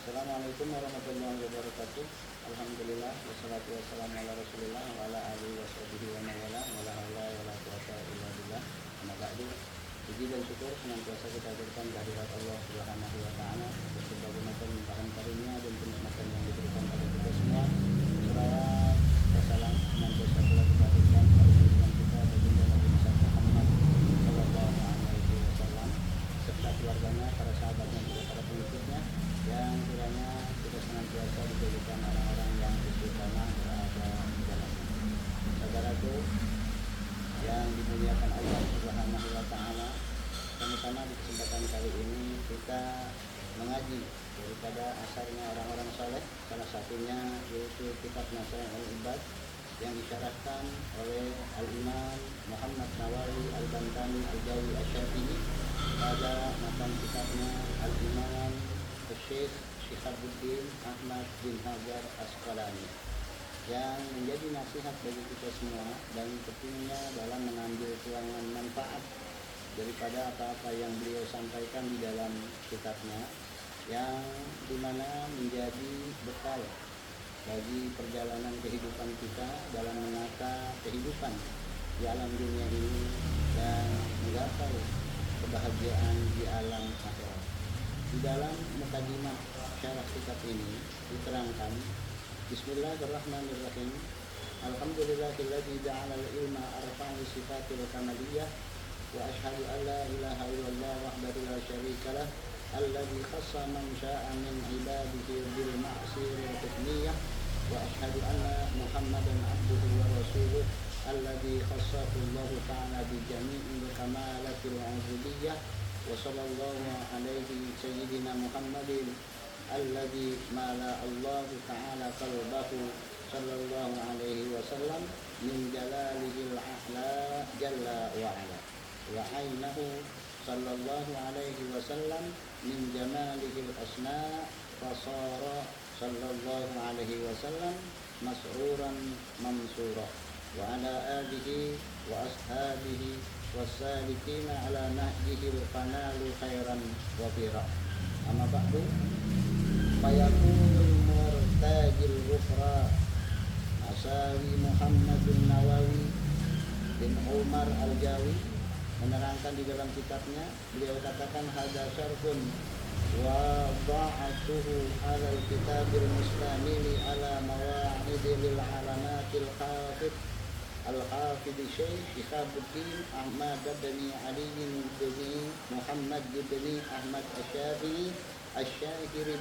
Assalamualaikum warahmatullahi wabarakatuh. Alhamdulillah wassalatu wassalamu ala Rasulillah wa ala alihi washabihi wa man wala wala haula wala quwwata illa billah. Amma ba'du. Puji dan syukur senantiasa kita haturkan kehadirat Allah Subhanahu wa taala atas berbagai macam limpahan karunia dan kenikmatan yang diberikan pada kita semua. Selawat wassalam senantiasa pula kita haturkan pada junjungan kita baginda Nabi Muhammad sallallahu alaihi wasallam serta keluarganya, para sahabatnya, juga para pengikutnya, yang kiranya kita senantiasa dijadikan orang-orang yang istiqomah berada di dalamnya. Saudaraku yang dimuliakan Allah Subhanahu wa taala, sama-sama di kesempatan kali ini kita mengaji daripada asarnya orang-orang saleh, salah satunya yaitu kitab Nasaih al-Ibad yang disyarahkan oleh Al-Imam Muhammad Nawawi Al-Bantani Al-Jawi Asy-Syafi'i pada matan kitabnya Al-Imam Syekh Syihabuddin Ahmad bin Hajar Asqalani, yang menjadi nasihat bagi kita semua dan tentunya dalam mengambil tuangan manfaat daripada apa-apa yang beliau sampaikan di dalam kitabnya, yang dimana menjadi bekal bagi perjalanan kehidupan kita dalam menata kehidupan di alam dunia ini dan menggapai kebahagiaan di alam akhirat. Di dalam mukadimah syarah kitab ini diterangkan, Bismillahirrahmanirrahim. Alhamdulillahilladzi ja'ala al-ilma arfa'i sifatil kamaliyah wa asyhadu an la ilaha illallah wahdahu la syarika lah alladzi khassa man syaa'a min ibadihi bil ma'sir wa taqniyah wa asyhadu anna Muhammadan abduhu wa rasuluh alladzi khassahu Allah ta'ala bi jami'il kamalatil 'ubudiyyah wa sallallahu alaihi sayyidina Muhammadin alladzi mala Allah ta'ala qalbahu sallallahu alaihi wasallam min jalalihil a'la jalla wa ala wa ainahu sallallahu alaihi wasallam min jamalihil asna fasara sallallahu alaihi wasallam masruran mansura wa ala alihi wa ashabihi wasalikina ala nahjihil fanalu khairan wa fira. Amma ba'du, fayakunul murtajil ghufra Asawi Muhammadun Nawawi bin Umar Al-Jawi menerangkan di dalam kitabnya, beliau katakan hadza syarhun wa dha'atuhu ala al-kitabil mustamili ala mawa'idil alamatil khafid al-hafid Syekh Syihabuddin Ahmad bin Ali bin Muhammad bin Ahmad Asy-Syafi'i Asy-Syahiri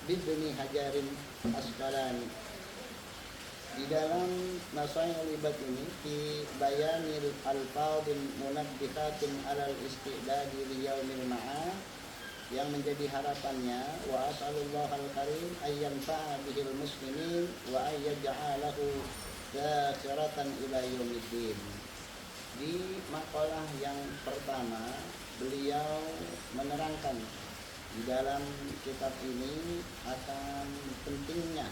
bin Hajarin Asqalani. Di dalam Nasaih al-Ibad ini di bayanil alfadil munabbihatin alal istidadi li yaumil ma'ad, yang menjadi harapannya wa as'alullah al-karim ayyan fa'a bihil muslimin wa ayyaj'alahu dzakiratan ila yaumiddin. Di makalah yang pertama beliau menerangkan di dalam kitab ini akan pentingnya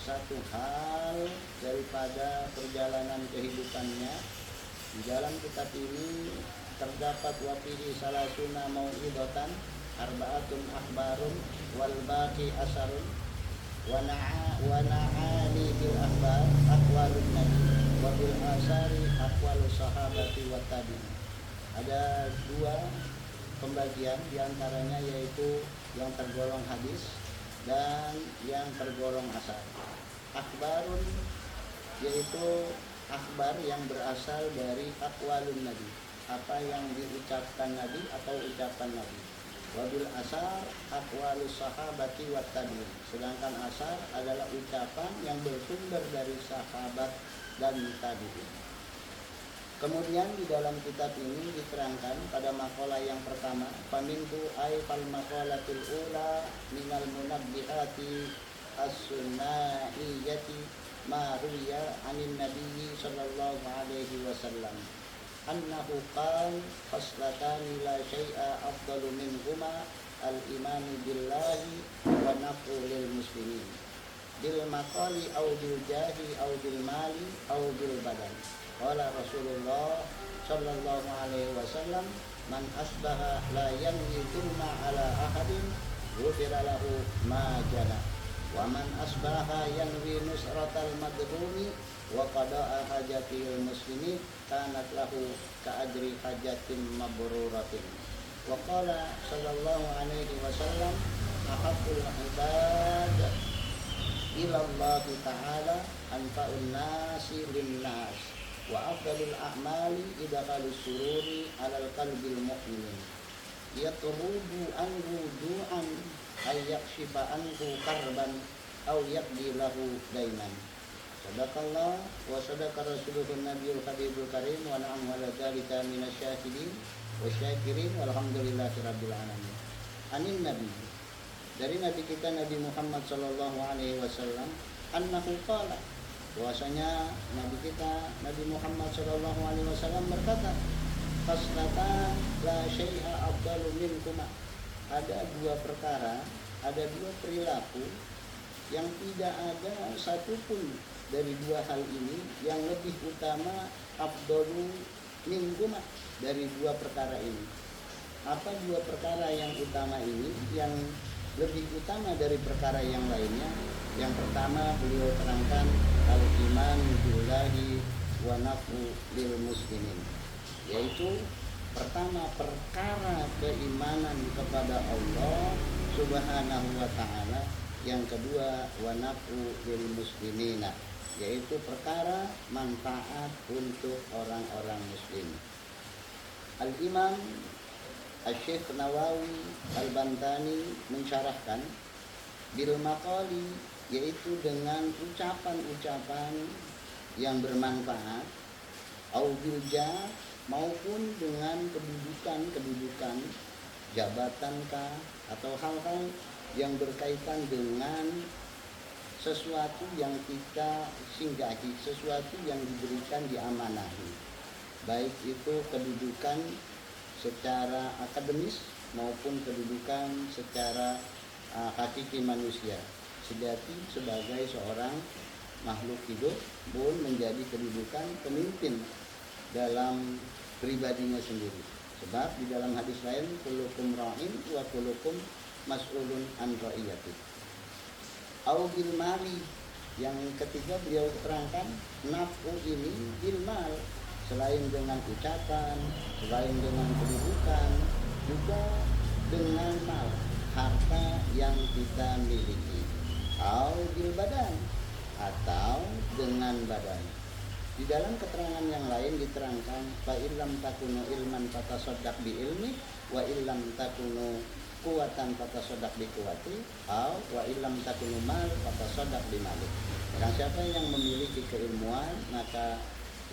satu hal daripada perjalanan kehidupannya. Di dalam kitab ini terdapat wafihi salasuna mau'idatan arba'atun akhbarun wal baqi asarun wa na'ani bil akhbar aqwalun nabi wa bil asari aqwalus sahabati wa tabi'in. Ada dua pembagian, diantaranya yaitu yang tergolong hadis dan yang tergolong asar. Akhbarun yaitu akhbar yang berasal dari aqwalun nabi, apa yang diucapkan nabi atau ucapan nabi. Wabil asar aqwalus sahabati wat tabi'in. Sedangkan asar adalah ucapan yang bersumber dari sahabat dan tabi'in. Kemudian di dalam kitab ini diterangkan pada makalah yang pertama, faminhu ay fal maqalatul ula minal munabbihati as-sunnaiyati ma ruwiya 'anin nabiyyi sallallahu alaihi wasallam annahu qala faslatani la syai'a afdalu minhuma al-iman billahi wa naf'u lil muslimin bil maqali aw bil jahi aw bil mali aw bil badan. Qala Rasulullah sallallahu alaihi wasallam man asbaha la yanwi dhulma ala ahadin ghufira lahu ma jana. Wa man asbaha yanwi nusratal madlumi wa qada'a hajatil muslimin kanat lahu ka ajri hajatin mabruratin. Wa qala sallallahu alaihi wasallam ahabbul ibad ila Allah ta'ala anfa'un nasi linnas wa afdalul a'mali idkhalus sururi 'alal qalbil mu'min yatrudu anhu du'an ay yakshifa anhu karban aw yaqdi lahu dainan. Sadaqallah wa sadaqa rasuluhun nabiyul habibul karim wa na'am ala dzalika minasyahidin wa syakirin walhamdulillahi rabbil alamin. Anin nabi, dari nabi kita Nabi Muhammad sallallahu alaihi wasallam, annahu qala, bahwasanya nabi kita Nabi Muhammad sallallahu alaihi wasallam berkata, faslatan la syai'a afdalu minkuma. Ada dua perkara, ada dua perilaku yang tidak ada satupun dari dua hal ini yang lebih utama afdalu minkuma dari dua perkara ini. Apa dua perkara yang utama ini yang lebih utama dari perkara yang lainnya? Yang pertama beliau terangkan al-iman billahi wa nafu lil muslimin, yaitu pertama perkara keimanan kepada Allah Subhanahu wa ta'ala, yang kedua wa nafu lil muslimina, yaitu perkara manfaat untuk orang-orang muslim. Al-Imam Asy-Syaikh Nawawi Al-Bantani mensyarahkan bil maqali, yaitu dengan ucapan-ucapan yang bermanfaat, au bil jah, maupun dengan kedudukan jabatankah atau hal-hal yang berkaitan dengan sesuatu yang kita singgahi, sesuatu yang diberikan, diamanahi, baik itu kedudukan secara akademis maupun kedudukan secara hakiki manusia, sejati sebagai seorang makhluk hidup pun menjadi kedudukan pemimpin dalam pribadinya sendiri. Sebab di dalam hadis lain, kullukum ra'in wa kullukum mas'ulun an ra'iyati. Au bil mali, yang ketiga beliau terangkan naf'u ini bil mal, selain dengan ucapan, selain dengan kedudukan, juga dengan mal, harta yang kita miliki. Au bil badan, atau dengan badan. Di dalam keterangan yang lain diterangkan fa illam takunu ilman fatasaddaq bi ilmi wa illam takunu kuwatan fatasaddaq bi kuwati au wa illam takunu mal fatasaddaq bi mali. Barang siapa yang memiliki keilmuan, maka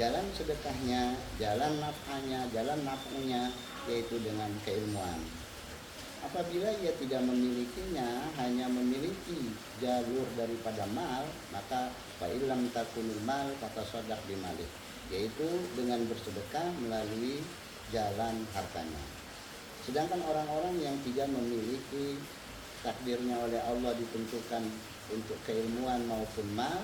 jalan sedekahnya, jalan nafkahnya, jalan nafkahnya yaitu dengan keilmuan. Apabila ia tidak memilikinya, hanya memiliki jalur daripada mal, maka fa illam takunul mal fatasaddaq bi mali, yaitu dengan bersedekah melalui jalan hartanya. Sedangkan orang-orang yang tidak memiliki, takdirnya oleh Allah ditentukan untuk keilmuan maupun mal,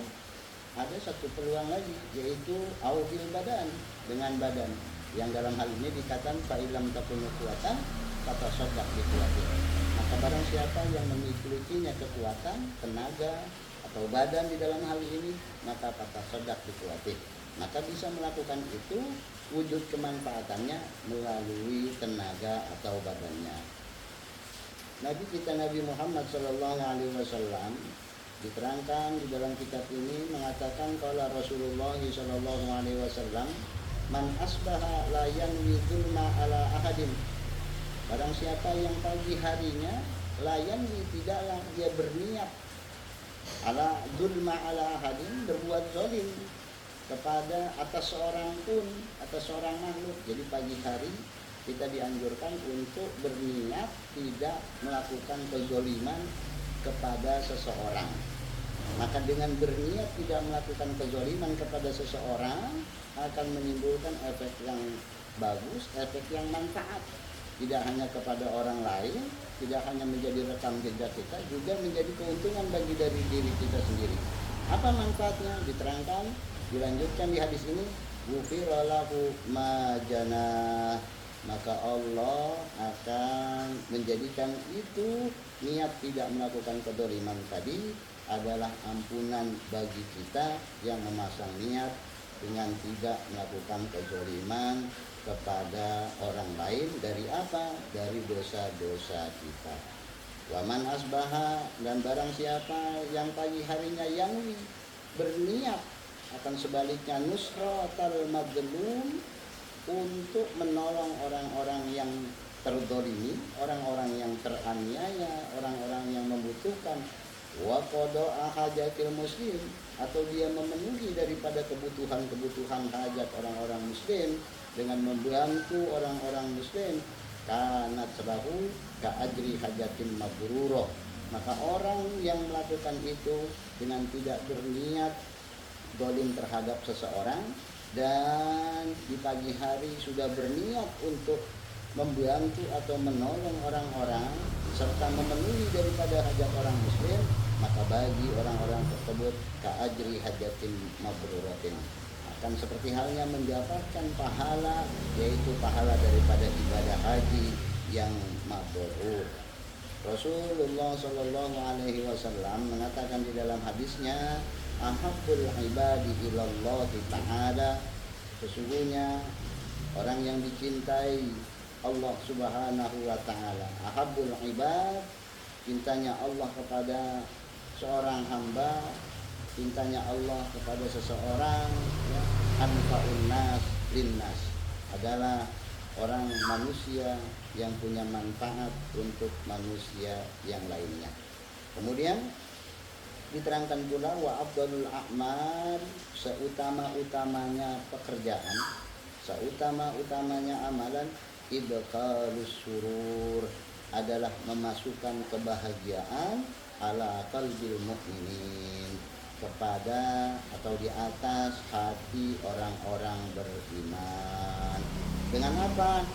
ada satu peluang lagi, yaitu aubil badan, dengan badan, yang dalam hal ini dikatakan fa illam takunu kuwatan fatasaddaq bi kuwati. Maka barang siapa yang memilikinya kekuatan, tenaga atau badan di dalam hal ini, maka fatasaddaq bi kuwati, maka bisa melakukan itu, wujud kemanfaatannya melalui tenaga atau badannya. Nabi kita Nabi Muhammad sallallahu alaihi wasallam diterangkan di dalam kitab ini mengatakan qala Rasulullah sallallahu alaihi wasallam, man asbaha la yanwi dzulma ala ahadin, barang siapa yang pagi harinya la yanwi, tidaklah dia berniat, ala dzulma ala ahadin, berbuat zalim kepada atas seorang pun, atas seorang makhluk. Jadi pagi hari kita dianjurkan untuk berniat tidak melakukan kezaliman kepada seseorang. Maka dengan berniat tidak melakukan kezaliman kepada seseorang akan menimbulkan efek yang bagus, efek yang manfaat, tidak hanya kepada orang lain, tidak hanya menjadi rekam jejak kita, juga menjadi keuntungan bagi dari diri kita sendiri. Apa manfaatnya? Diterangkan, dilanjutkan di hadis ini, ghufira lahu ma janah, maka Allah akan menjadikan itu niat tidak melakukan kedoliman tadi adalah ampunan bagi kita yang memasang niat dengan tidak melakukan kezaliman kepada orang lain. Dari apa? Dari dosa-dosa kita. Waman asbaha, dan barang siapa yang pagi harinya yang berniat akan sebaliknya nusratal madlum, untuk menolong orang-orang yang terdolimi, orang-orang yang teraniaya, orang-orang yang membutuhkan, wa qada'a hajatil muslim, atau dia memenuhi daripada kebutuhan-kebutuhan hajat orang-orang muslim dengan membantu orang-orang muslim, kanat salahu ka'ajri hajatin mabruroh, maka orang yang melakukan itu dengan tidak berniat dolim terhadap seseorang dan di pagi hari sudah berniat untuk membantu atau menolong orang-orang serta memenuhi daripada hajat orang muslim, maka bagi orang-orang tersebut ka'ajri hajatin mabruratin, akan seperti halnya mendapatkan pahala, yaitu pahala daripada ibadah haji yang mabrur. Rasulullah Shallallahu Alaihi Wasallam mengatakan di dalam hadisnya, ahabbul ibadi ilallah ta'ala, sesungguhnya orang yang dicintai Allah Subhanahu wa ta'ala, ahabbul ibad, cintanya Allah kepada seorang hamba, cintanya Allah kepada seseorang, ya, anfa'un nas linnas, adalah orang manusia yang punya manfaat untuk manusia yang lainnya. Kemudian diterangkan pula wa afdalul a'mal, seutama-utamanya pekerjaan, seutama-utamanya amalan, idqalus surur, adalah memasukkan kebahagiaan ala qalbil mu'minin, kepada atau di atas hati orang-orang beriman. Dengan apa?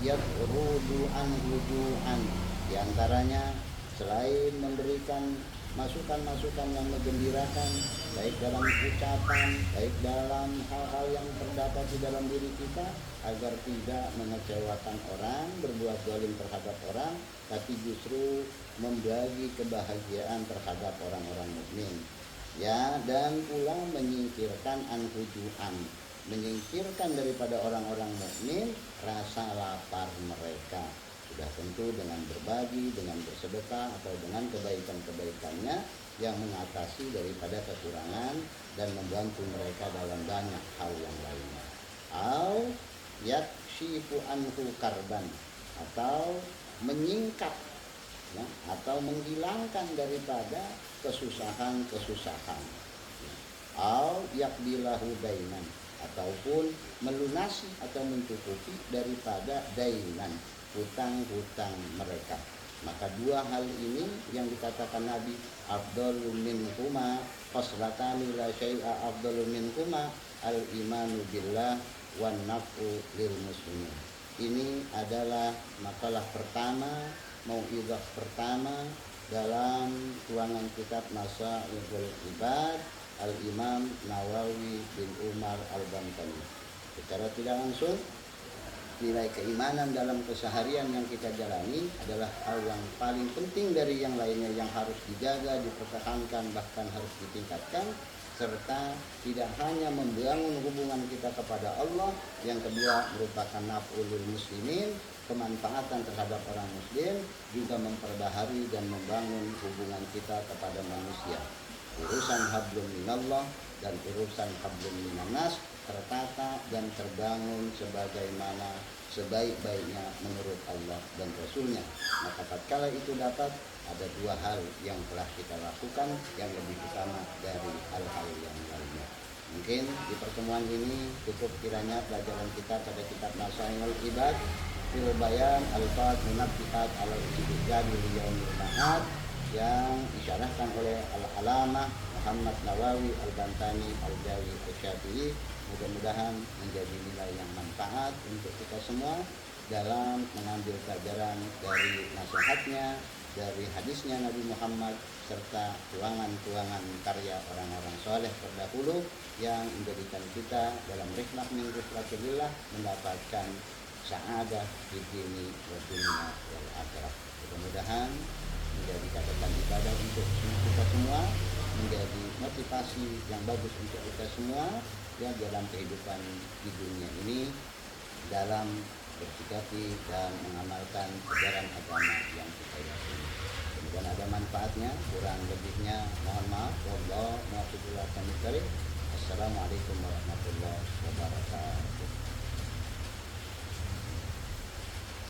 Yadrudu an wudu'an, di antaranya selain memberikan masukan-masukan yang menggembirakan, baik dalam ucapan, baik dalam hal-hal yang terdapat di dalam diri kita, agar tidak mengecewakan orang, berbuat zalim terhadap orang, tapi justru membagi kebahagiaan terhadap orang-orang mukmin. Ya, dan pula menyingkirkan anhujuan, menyingkirkan daripada orang-orang mukmin rasa lapar mereka. Sudah tentu dengan berbagi, dengan bersedekah, atau dengan kebaikan-kebaikannya yang mengatasi daripada kekurangan dan membantu mereka dalam banyak hal yang lainnya. Au yakshifu anhu karban, atau menyingkap, ya, atau menghilangkan daripada kesusahan-kesusahan. Au yakdilahu dainan, ataupun melunasi atau mencukupi daripada dainan, hutang-hutang mereka. Maka dua hal ini yang dikatakan Nabi, afdalu minhuma khoslatani la syai'a afdalu minhuma al-imanu billah wan naf'u lil muslimin. Ini adalah makalah pertama, mau'izah pertama dalam tuangan kitab Masailul Ibad Al-Imam Nawawi bin Umar Al-Bantani. Secara tidak langsung, nilai keimanan dalam keseharian yang kita jalani adalah hal yang paling penting dari yang lainnya, yang harus dijaga, dipertahankan, bahkan harus ditingkatkan, serta tidak hanya membangun hubungan kita kepada Allah, yang kedua merupakan naf'ul muslimin, kemanfaatan terhadap orang muslim, juga memperbaharui dan membangun hubungan kita kepada manusia. Urusan hablum minallah dan urusan hablum minannas tertata dan terbangun sebagaimana sebaik-baiknya menurut Allah dan Rasulnya. Maka tatkala itu dapat, ada dua hal yang telah kita lakukan yang lebih utama dari hal-hal yang lainnya. Mungkin di pertemuan ini cukup kiranya pelajaran kita pada kitab Masailul Ibad fil bayan al-fat munabbihat al-istijab li yaumil ma'ad, yang disyarahkan oleh Al-Alamah Muhammad Nawawi Al-Bantani Al-Jawi Al-Syafi'i. Mudah-mudahan menjadi nilai yang manfaat untuk kita semua dalam mengambil pelajaran dari nasihatnya, dari hadisnya Nabi Muhammad, serta tuangan-tuangan karya orang-orang soleh terdahulu yang menjadikan kita dalam rihlah min rihlatillah mendapatkan sa'adah fid dini wa dunya wal akhirah. Mudah-mudahan menjadi catatan ibadah untuk kita semua, menjadi motivasi yang bagus untuk kita semua ya dalam kehidupan di dunia ini, dalam bersikapi dan mengamalkan ajaran agama yang kita yakini. Kemudian ada manfaatnya, kurang lebihnya mohon maaf. Wallahu muwaffiq ila aqwamit thoriq. Assalamualaikum warahmatullahi wabarakatuh.